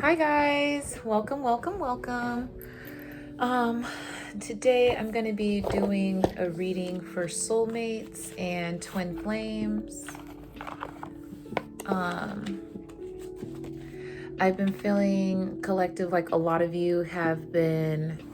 Hi guys, welcome. Um, Today I'm going to be doing a reading for soulmates and twin flames. Um, I've been feeling collective, like a lot of you have been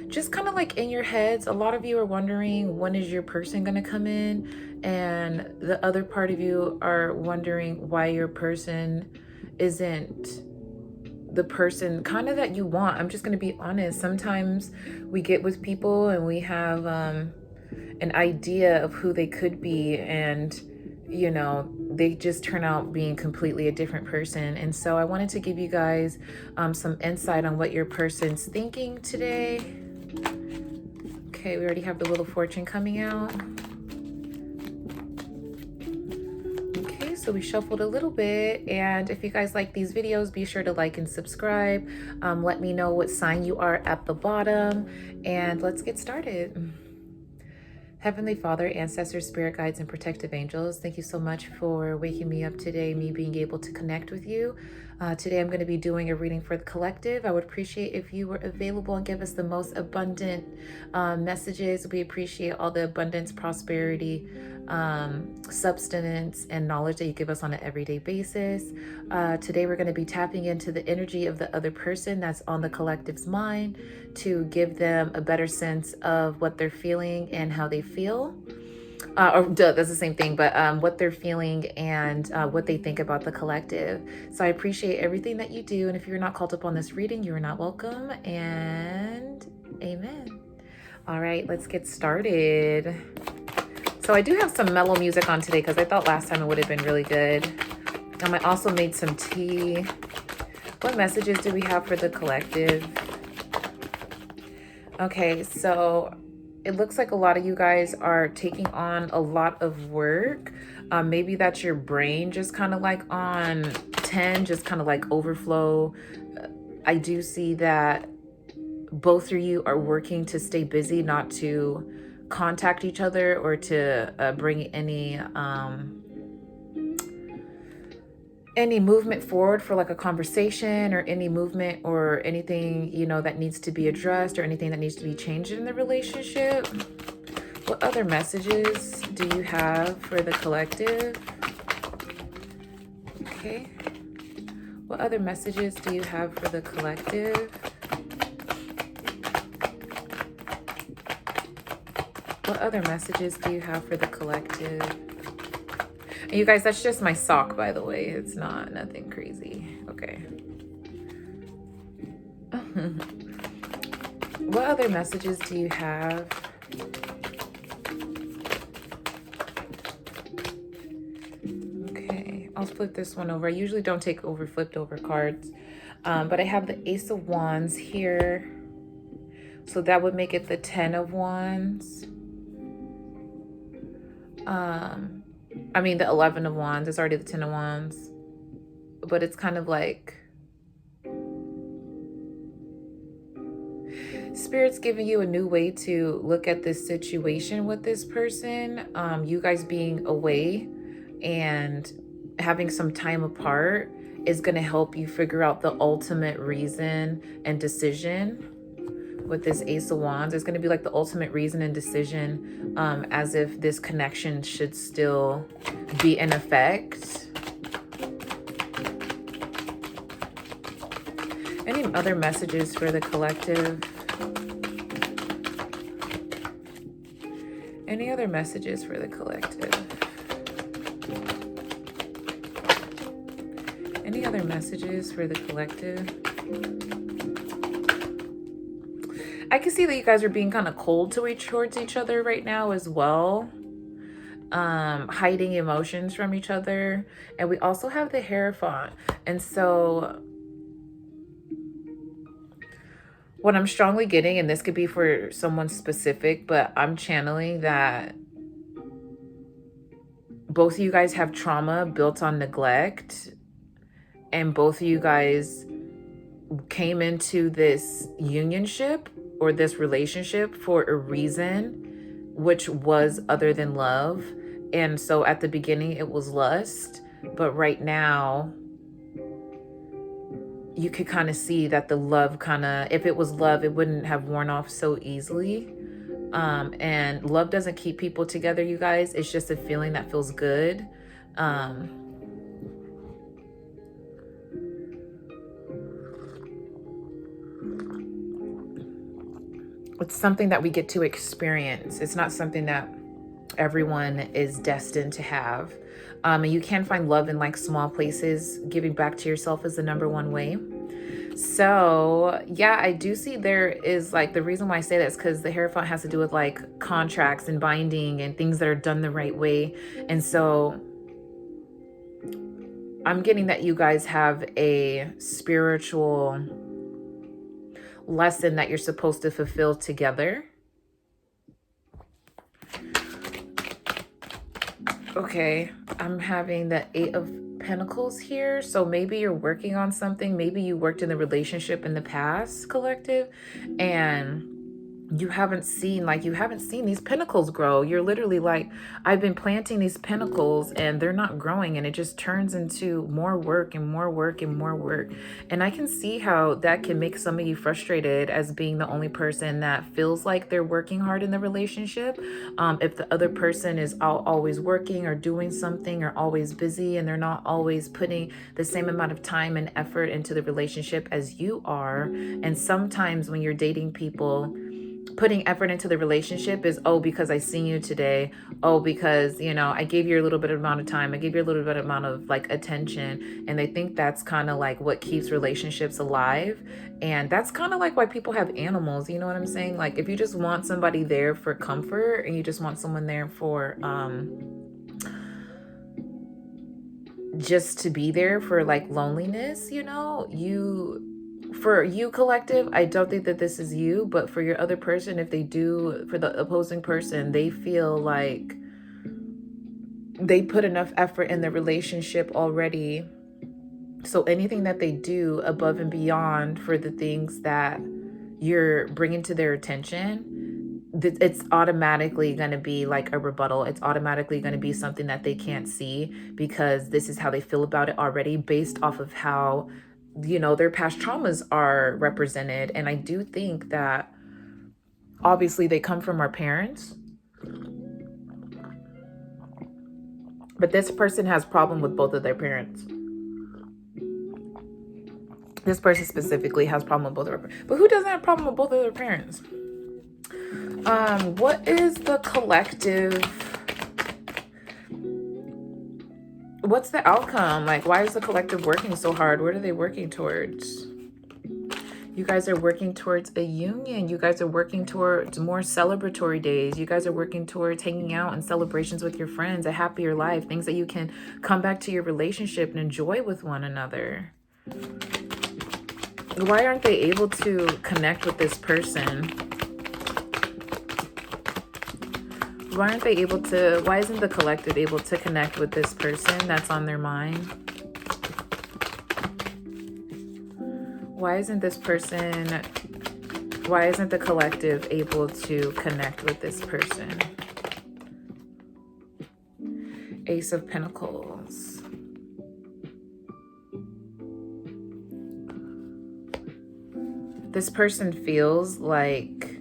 just kind of like in your heads. A lot of you are wondering, when is your person going to come in? And the other part of you are wondering why your person isn't the person kind of that you want. I'm just going to be honest. Sometimes we get with people and we have an idea of who they could be, and they just turn out being completely a different person. And so I wanted to give you guys some insight on what your person's thinking today. Okay, we already have the Wheel of Fortune coming out. Okay, so we shuffled a little bit, and if you guys like these videos, be sure to like and subscribe. Let me know what sign you are at the bottom, and let's get started. Heavenly Father, ancestors, spirit guides, and protective angels, thank you so much for waking me up today, me being able to connect with you. Today I'm going to be doing a reading for the collective. I would appreciate if you were available and give us the most abundant messages. We appreciate all the abundance, prosperity, substance, and knowledge that you give us on an everyday basis. Today we're going to be tapping into the energy of the other person that's on the collective's mind to give them a better sense of what they're feeling and how they feel. That's the same thing, but what they're feeling and what they think about the collective. So I appreciate everything that you do. And if you're not called up on this reading, you are not welcome. And amen. All right, let's get started. So I do have some mellow music on today because I thought last time it would have been really good. I also made some tea. What messages do we have for the collective? Okay, so it looks like a lot of you guys are taking on a lot of work. Maybe that's your brain just kind of like on 10, just kind of like overflow. I do see that both of you are working to stay busy, not to contact each other or to bring any movement forward for like a conversation, or any movement or anything, that needs to be addressed, or anything that needs to be changed in the relationship. What other messages do you have for the collective? Okay. What other messages do you have for the collective? What other messages do you have for the collective? And you guys, that's just my sock, by the way. It's nothing crazy. Okay. What other messages do you have? Okay, I'll flip this one over. I usually don't take flipped over cards, but I have the Ace of Wands here. So that would make it the 10 of Wands. The 11 of Wands. It's already the 10 of Wands. But it's kind of like Spirit's giving you a new way to look at this situation with this person. You guys being away and having some time apart is going to help you figure out the ultimate reason and decision. With this Ace of Wands, it's going to be like the ultimate reason and decision, as if this connection should still be in effect. Any other messages for the collective? Any other messages for the collective? Any other messages for the collective? I can see that you guys are being kind of cold towards each other right now as well. Hiding emotions from each other. And we also have the Hierophant. And so what I'm strongly getting, and this could be for someone specific, but I'm channeling that both of you guys have trauma built on neglect. And both of you guys came into this unionship or this relationship for a reason, which was other than love. And so at the beginning it was lust, But right now, you could kind of see that the love kind of, if it was love, it wouldn't have worn off so easily. And love doesn't keep people together, you guys. It's just a feeling that feels good. It's something that we get to experience. It's not something that everyone is destined to have. And you can find love in like small places. Giving back to yourself is the number one way. So yeah, I do see there is like, the reason why I say that is because the Hierophant has to do with like contracts and binding and things that are done the right way. And so I'm getting that you guys have a spiritual lesson that you're supposed to fulfill together. Okay, I'm having the 8 of Pentacles here. So maybe you're working on something. Maybe you worked in the relationship in the past, collective, and you haven't seen these pentacles grow. You're literally like, I've been planting these pentacles and they're not growing, and it just turns into more work and more work and more work. And I can see how that can make some of you frustrated as being the only person that feels like they're working hard in the relationship. If the other person is always working or doing something or always busy, and they're not always putting the same amount of time and effort into the relationship as you are. And sometimes when you're dating people, putting effort into the relationship is, oh, because I seen you today. Oh, because, you know, I gave you a little bit of amount of time. I gave you a little bit of amount of like attention. And they think that's kind of like what keeps relationships alive. And that's kind of like why people have animals. You know what I'm saying? Like if you just want somebody there for comfort, and you just want someone there for, just to be there for like loneliness, you know, for you, collective, I don't think that this is you, but for your other person, if they do, for the opposing person, they feel like they put enough effort in the relationship already. So anything that they do above and beyond for the things that you're bringing to their attention, it's automatically going to be like a rebuttal. It's automatically going to be something that they can't see, because this is how they feel about it already, based off of how, you know, their past traumas are represented. And I do think that obviously they come from our parents, but this person has problem with both of their parents. This person specifically has problem with both of their parents. But who doesn't have problem with both of their parents? What is the collective? What's the outcome? Like, why is the collective working so hard? What are they working towards? You guys are working towards a union. You guys are working towards more celebratory days. You guys are working towards hanging out and celebrations with your friends, a happier life, things that you can come back to your relationship and enjoy with one another. Why aren't they able to connect with this person? Why aren't they able to, why isn't the collective able to connect with this person that's on their mind? Why isn't this person, why isn't the collective able to connect with this person? Ace of Pentacles. This person feels like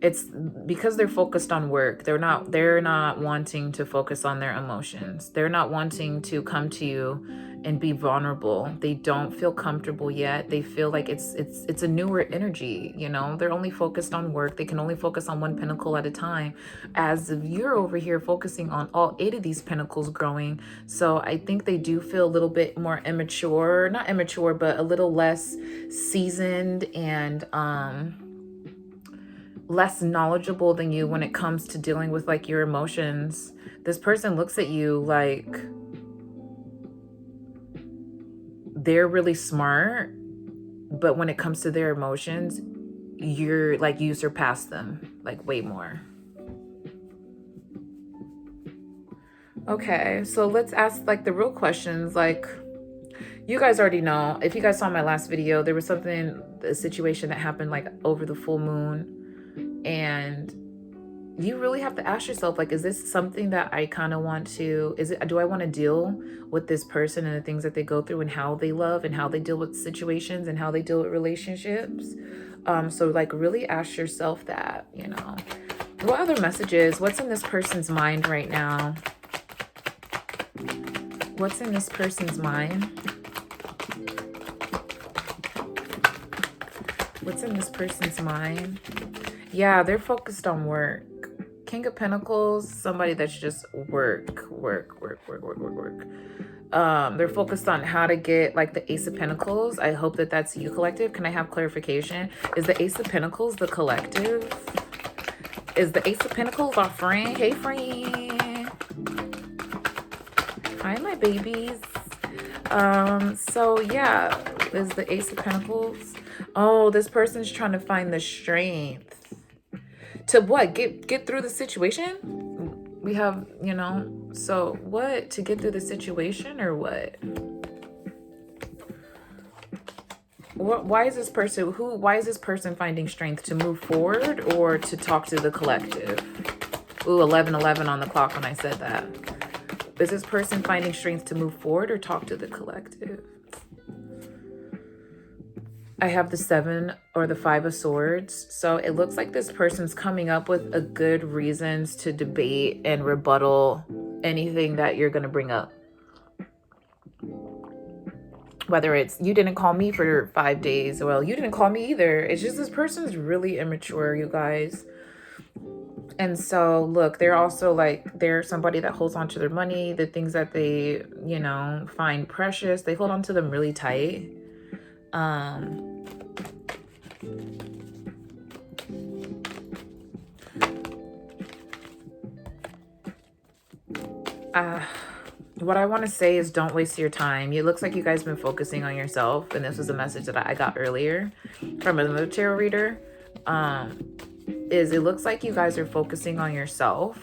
it's because they're focused on work. They're not wanting to focus on their emotions. They're not wanting to come to you and be vulnerable. They don't feel comfortable yet. They feel like it's a newer energy, you know. They're only focused on work. They can only focus on one pentacle at a time, as if you're over here focusing on all 8 of these pentacles growing. So I think they do feel a little bit more immature, not immature, but a little less seasoned and less knowledgeable than you when it comes to dealing with like your emotions. This person looks at you like they're really smart, but when it comes to their emotions, you're like, you surpass them like way more. Okay, so let's ask like the real questions. Like, you guys already know, if you guys saw my last video, there was a situation that happened like over the full moon, and you really have to ask yourself, like, is this something that I kind of want to, do I want to deal with this person and the things that they go through and how they love and how they deal with situations and how they deal with relationships? So like really ask yourself that, you know. What other messages? What's in this person's mind right now? What's in this person's mind? What's in this person's mind? Yeah, they're focused on work. King of Pentacles, somebody that's just work. They're focused on how to get, like, the Ace of Pentacles. I hope that that's you, collective. Can I have clarification? Is the Ace of Pentacles the collective? Is the Ace of Pentacles our friend? Hey, friend. Hi, my babies. So yeah, is the Ace of Pentacles. Oh, this person's trying to find the strength to what? Get through the situation? We have, you know, so what? To get through the situation or what? Why is this person, why is this person finding strength to move forward or to talk to the collective? Ooh, 11:11 on the clock when I said that. Is this person finding strength to move forward or talk to the collective? I have the 7 or the 5 of Swords. So it looks like this person's coming up with a good reasons to debate and rebuttal anything that you're going to bring up. Whether it's, you didn't call me for 5 days. Well, you didn't call me either. It's just this person's really immature, you guys. And so, look, they're also like, they're somebody that holds on to their money, the things that they, you know, find precious. They hold on to them really tight. What I want to say is don't waste your time. It looks like you guys have been focusing on yourself. And this was a message that I got earlier from another tarot reader. It looks like you guys are focusing on yourself.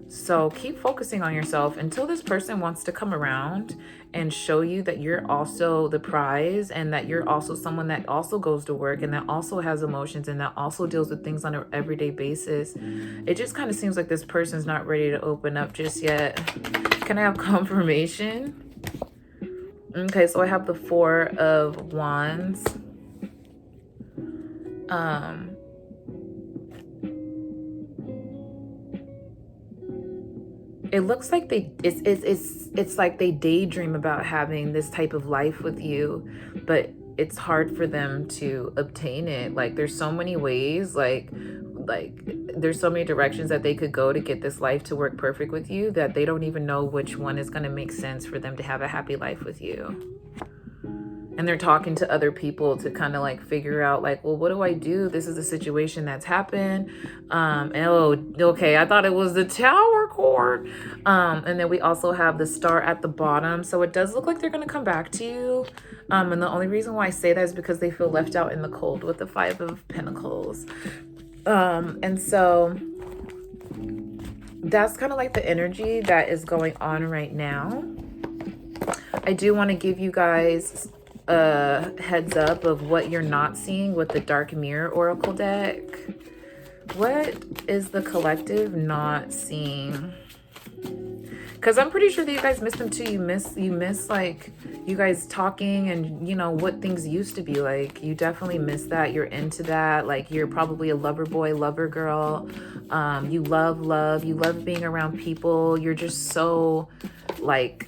So keep focusing on yourself until this person wants to come around and show you that you're also the prize and that you're also someone that also goes to work and that also has emotions and that also deals with things on an everyday basis. It just kind of seems like this person's not ready to open up just yet. Can I have confirmation? Okay, so I have the 4 of Wands. It looks like it's like they daydream about having this type of life with you, but it's hard for them to obtain it. Like there's so many ways, like there's so many directions that they could go to get this life to work perfect with you that they don't even know which one is going to make sense for them to have a happy life with you. And they're talking to other people to kind of like figure out like, well, what do I do? This is a situation that's happened. And oh, okay, I thought it was the Tower card. And then we also have the Star at the bottom. So it does look like they're going to come back to you. And the only reason why I say that is because they feel left out in the cold with the 5 of Pentacles. And so that's kind of like the energy that is going on right now. I do want to give you guys a heads up of what you're not seeing with the Dark Mirror Oracle deck. What is the collective not seeing? Because I'm pretty sure that you guys missed them too. You miss like you guys talking and you know what things used to be like. You definitely miss that. You're into that. Like you're probably a lover boy, lover girl. You love love. You love being around people. You're just so like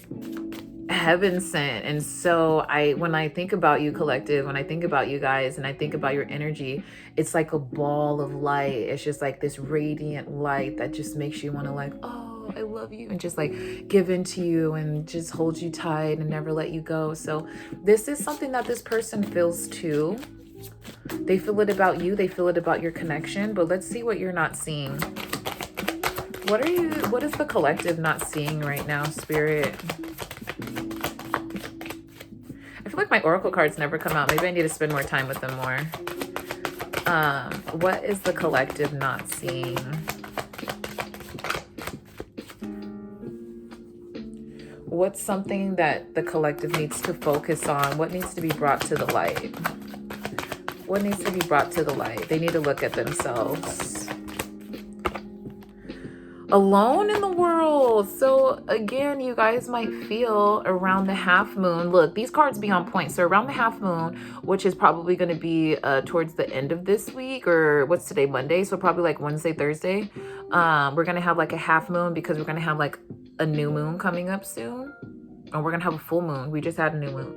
heaven sent. And so when I think about you, collective, when I think about you guys and I think about your energy, it's like a ball of light. It's just like this radiant light that just makes you want to like, oh, I love you, and just like give into you and just hold you tight and never let you go. So this is something that this person feels too. They feel it about you. They feel it about your connection. But let's see what you're not seeing. What is the collective not seeing right now, Spirit? I feel like my oracle cards never come out. Maybe I need to spend more time with them more. What is the collective not seeing? What's something that the collective needs to focus on? What needs to be brought to the light? What needs to be brought to the light? They need to look at themselves. alone in the world. So again, you guys might feel around the half moon. Look, these cards be on point. So around the half moon, which is probably going to be towards the end of this week, or what's today, Monday, so probably like Wednesday, Thursday, we're going to have like a half moon, because we're going to have like a new moon coming up soon, and we're going to have a full moon. We just had a new moon.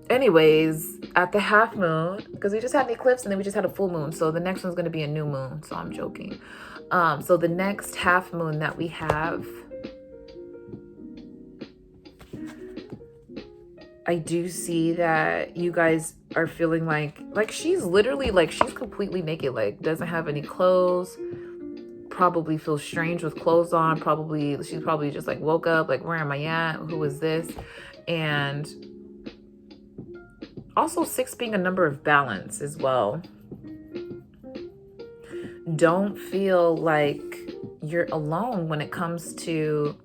Anyways, at the half moon, because we just had an eclipse and then we just had a full moon, so the next one's going to be a new moon. So I'm joking. So the next half moon that we have, I do see that you guys are feeling like she's literally like, she's completely naked, like doesn't have any clothes, probably feels strange with clothes on, she's probably just like woke up like, where am I at? Who is this? And also 6 being a number of balance as well. Don't feel like you're alone when it comes to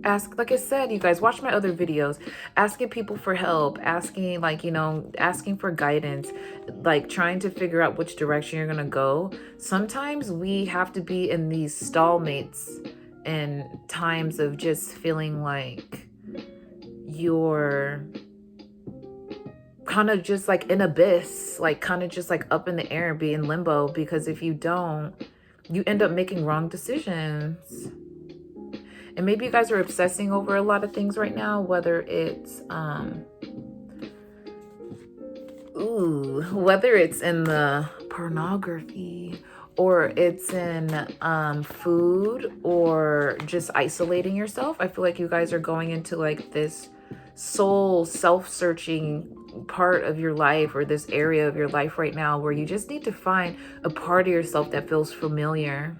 ask, like I said, you guys watch my other videos, asking people for help, asking like, you know, asking for guidance, like trying to figure out which direction you're gonna go. Sometimes we have to be in these stallmates in times of just feeling like you're kind of just like in abyss, like kind of just like up in the air, be in limbo, because if you don't, you end up making wrong decisions. And maybe you guys are obsessing over a lot of things right now, whether it's whether it's in the pornography, or it's in food, or just isolating yourself. I feel like you guys are going into like this soul self-searching part of your life, or this area of your life right now, where you just need to find a part of yourself that feels familiar.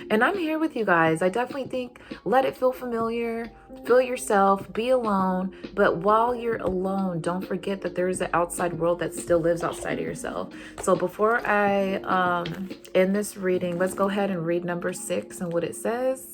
And I'm here with you guys. I definitely think, let it feel familiar, feel yourself, be alone. But while you're alone, don't forget that there is an outside world that still lives outside of yourself. So before I end this reading, let's go ahead and read number 6 and what it says.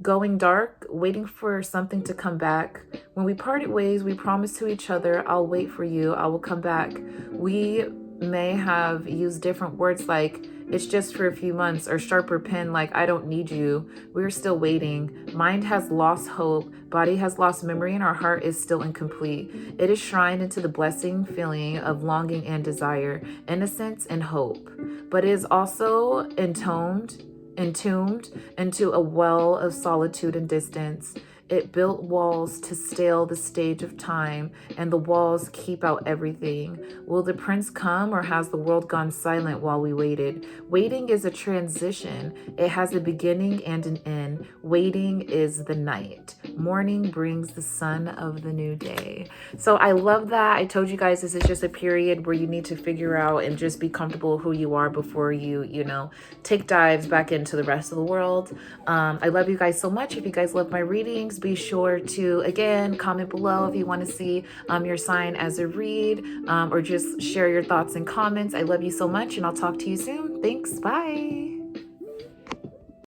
Going dark, waiting for something to come back. When we parted ways, we promised to each other, I'll wait for you, I will come back. We may have used different words like, it's just for a few months, or sharper pen like, I don't need you. We're still waiting. Mind has lost hope. Body has lost memory, and our heart is still incomplete. It is shrined into the blessing feeling of longing and desire, innocence and hope. But it is also entombed into a well of solitude and distance. It built walls to stale the stage of time, and the walls keep out everything. Will the prince come, or has the world gone silent while we waited? Waiting is a transition. It has a beginning and an end. Waiting is the night. Morning brings the sun of the new day. So I love that. I told you guys this is just a period where you need to figure out and just be comfortable who you are before you know, take dives back into the rest of the world. I love you guys so much. If you guys love my readings, be sure to, again, comment below if you want to see your sign as a read, or just share your thoughts and comments. I love you so much, and I'll talk to you soon. Thanks. Bye.